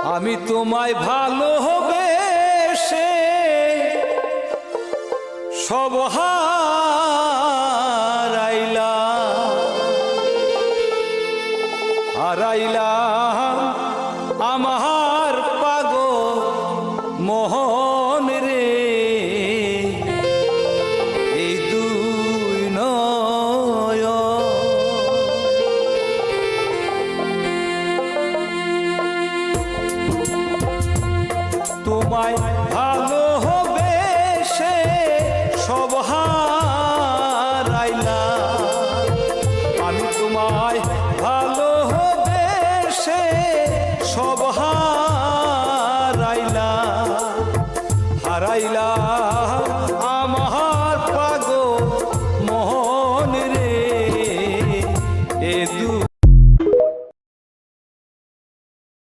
আমি তোমায় ভালোবেসে সব হারাইলাম আমার পাগল মোহন রে। এই দুই নয়ন তোমায় ভালোবেসে সব হারাইলাম। আমি তোমায় ভালোবেসে সব হারাইলাম